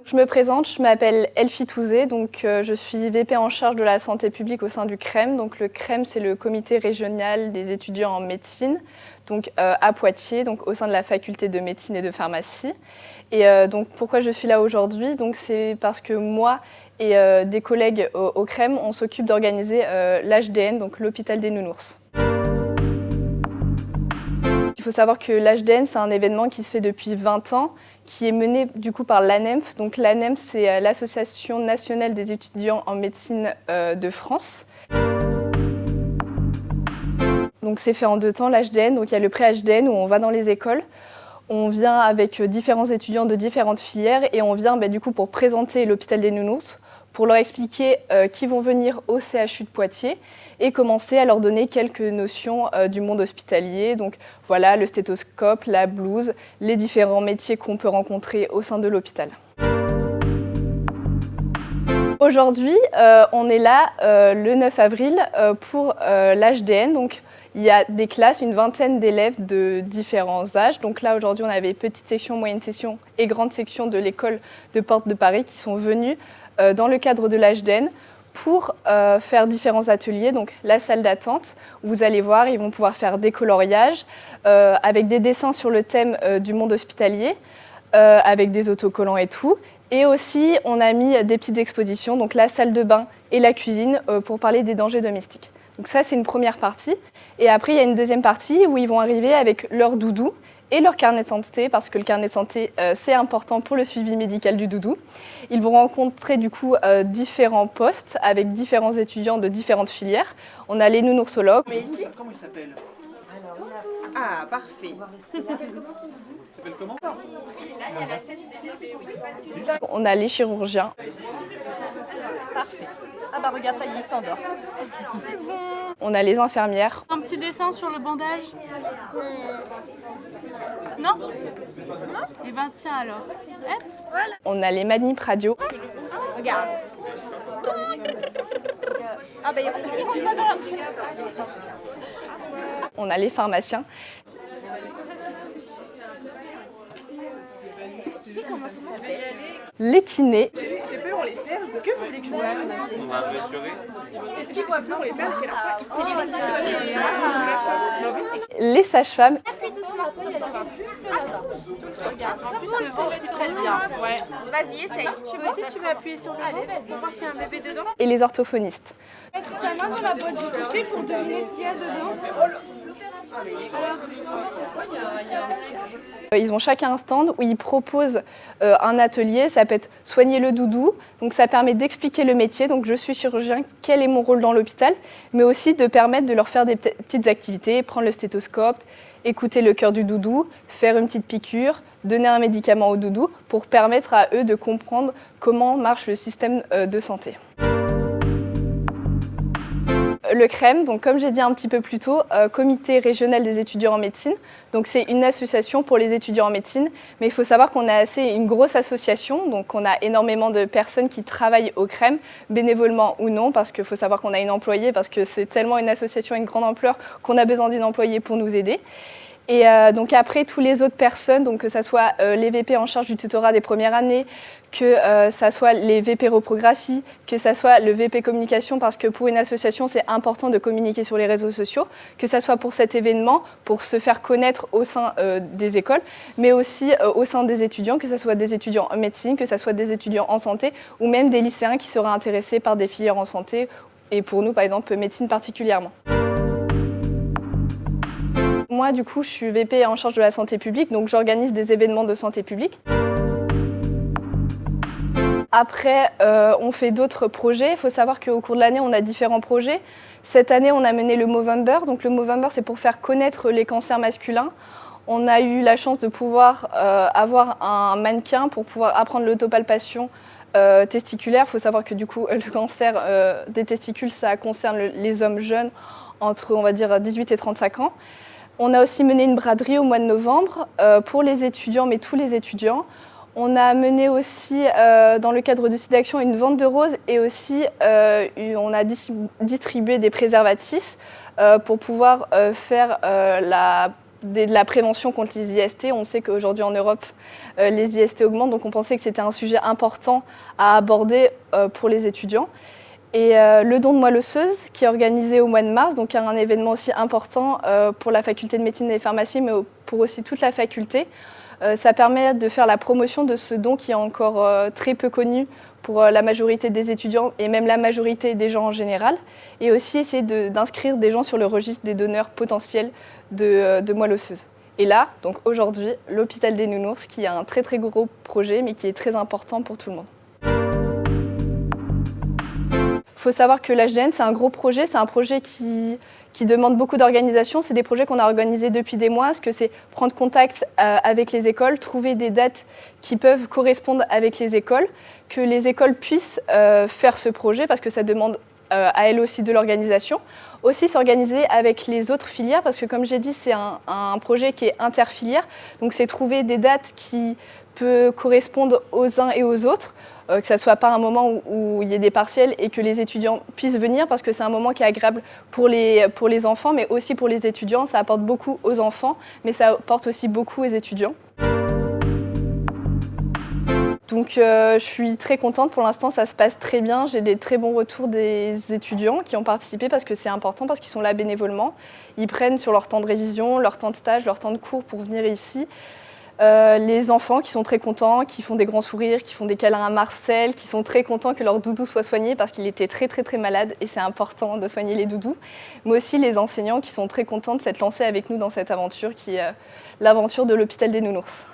Je me présente, je m'appelle Elfie Touzé, je suis VP en charge de la santé publique au sein du CREM. Donc, le CREM, c'est le comité régional des étudiants en médecine, à Poitiers, au sein de la faculté de médecine et de pharmacie. Pourquoi je suis là aujourd'hui? C'est parce que moi et des collègues au CREM, on s'occupe d'organiser l'HDN, donc l'hôpital des nounours. Il faut savoir que l'HDN, c'est un événement qui se fait depuis 20 ans, qui est mené du coup par l'ANEMF. Donc l'ANEMF, c'est l'Association nationale des étudiants en médecine de France. Donc c'est fait en 2 temps l'HDN. Donc il y a le pré-HDN où on va dans les écoles. On vient avec différents étudiants de différentes filières et on vient du coup pour présenter l'hôpital des nounours, pour leur expliquer qui vont venir au CHU de Poitiers et commencer à leur donner quelques notions du monde hospitalier. Donc voilà, le stéthoscope, la blouse, les différents métiers qu'on peut rencontrer au sein de l'hôpital. Aujourd'hui, on est là le 9 avril pour l'HDN. Donc, il y a des classes, une vingtaine d'élèves de différents âges. Donc là, aujourd'hui, on avait petite section, moyenne section et grande section de l'école de Porte de Paris qui sont venus dans le cadre de l'HDN pour faire différents ateliers. Donc la salle d'attente, vous allez voir, ils vont pouvoir faire des coloriages avec des dessins sur le thème du monde hospitalier, avec des autocollants et tout. Et aussi, on a mis des petites expositions, donc la salle de bain et la cuisine pour parler des dangers domestiques. Donc ça, c'est une première partie. Et après, il y a une deuxième partie où ils vont arriver avec leur doudou et leur carnet de santé, parce que le carnet de santé, c'est important pour le suivi médical du doudou. Ils vont rencontrer du coup différents postes avec différents étudiants de différentes filières. On a les nounoursologues. Mais ici, comment il s'appelle? Ah, parfait. Comment? On a les chirurgiens. Parfait. Ah bah regarde, ça y est, il s'endort. On a les infirmières. Un petit dessin sur le bandage? Non? Non? Eh ben tiens alors. Voilà. On a les manip radio. Regarde. Ah bah il rentre pas dans la... On a les pharmaciens. Comment ça s'appelle? Les kinés. J'ai peur, on les perd. Est-ce que vous voulez que je vois? On va mesurer. Est-ce qu'il voit bien, on les perd? Quelle fois? Les sages-femmes. Regarde, en plus le ventre il prête bien. Ouais. Vas-y, essaye. Tu veux aussi, tu vas appuyer sur le ventre pour voir s'il y a un bébé dedans. Et les orthophonistes. Mettre ta main dans la boîte du toucher pour deviner ce qu'il y a dedans. Ils ont chacun un stand où ils proposent un atelier, ça peut être soigner le doudou, donc ça permet d'expliquer le métier, donc je suis chirurgien, quel est mon rôle dans l'hôpital, mais aussi de permettre de leur faire des petites activités, prendre le stéthoscope, écouter le cœur du doudou, faire une petite piqûre, donner un médicament au doudou pour permettre à eux de comprendre comment marche le système de santé. Le CREM, donc comme j'ai dit un petit peu plus tôt, comité régional des étudiants en médecine. Donc c'est une association pour les étudiants en médecine, mais il faut savoir qu'on a une grosse association, donc on a énormément de personnes qui travaillent au CREM, bénévolement ou non, parce qu'il faut savoir qu'on a une employée, parce que c'est tellement une association à une grande ampleur qu'on a besoin d'une employée pour nous aider. Et donc après, tous les autres personnes, donc que ce soit les VP en charge du tutorat des premières années, que ça soit les VP reprographie, que ça soit le VP communication, parce que pour une association, c'est important de communiquer sur les réseaux sociaux, que ça soit pour cet événement, pour se faire connaître au sein des écoles, mais aussi au sein des étudiants, que ce soit des étudiants en médecine, que ce soit des étudiants en santé, ou même des lycéens qui seraient intéressés par des filières en santé, et pour nous, par exemple, médecine particulièrement. Moi, du coup, je suis VP en charge de la santé publique, donc j'organise des événements de santé publique. Après, on fait d'autres projets. Il faut savoir qu'au cours de l'année, on a différents projets. Cette année, on a mené le Movember. Donc le Movember, c'est pour faire connaître les cancers masculins. On a eu la chance de pouvoir avoir un mannequin pour pouvoir apprendre l'autopalpation testiculaire. Il faut savoir que du coup, le cancer des testicules, ça concerne les hommes jeunes entre, on va dire, 18 et 35 ans. On a aussi mené une braderie au mois de novembre pour les étudiants, mais tous les étudiants. On a mené aussi, dans le cadre du SIDAction, une vente de roses et aussi on a distribué des préservatifs pour pouvoir faire la de la prévention contre les IST. On sait qu'aujourd'hui en Europe, les IST augmentent, donc on pensait que c'était un sujet important à aborder pour les étudiants. Et le don de moelle osseuse, qui est organisé au mois de mars, donc un événement aussi important pour la faculté de médecine et pharmacie, mais pour aussi toute la faculté. Ça permet de faire la promotion de ce don qui est encore très peu connu pour la majorité des étudiants et même la majorité des gens en général. Et aussi essayer d'inscrire des gens sur le registre des donneurs potentiels de moelle osseuse. Et là, donc aujourd'hui, l'hôpital des Nounours, qui a un très très gros projet, mais qui est très important pour tout le monde. Il faut savoir que l'HDN, c'est un gros projet, c'est un projet qui demande beaucoup d'organisation. C'est des projets qu'on a organisés depuis des mois, parce que c'est prendre contact avec les écoles, trouver des dates qui peuvent correspondre avec les écoles, que les écoles puissent faire ce projet, parce que ça demande à elles aussi de l'organisation. Aussi s'organiser avec les autres filières, parce que comme j'ai dit, c'est un projet qui est interfilière, donc c'est trouver des dates qui peuvent correspondre aux uns et aux autres, que ça ne soit pas un moment où il y ait des partiels et que les étudiants puissent venir, parce que c'est un moment qui est agréable pour les enfants, mais aussi pour les étudiants. Ça apporte beaucoup aux enfants, mais ça apporte aussi beaucoup aux étudiants. Donc je suis très contente, pour l'instant ça se passe très bien, j'ai des très bons retours des étudiants qui ont participé parce que c'est important, parce qu'ils sont là bénévolement. Ils prennent sur leur temps de révision, leur temps de stage, leur temps de cours pour venir ici. Les enfants qui sont très contents, qui font des grands sourires, qui font des câlins à Marcel, qui sont très contents que leur doudou soit soigné parce qu'il était très très très malade et c'est important de soigner les doudous. Mais aussi les enseignants qui sont très contents de s'être lancés avec nous dans cette aventure qui est l'aventure de l'hôpital des Nounours.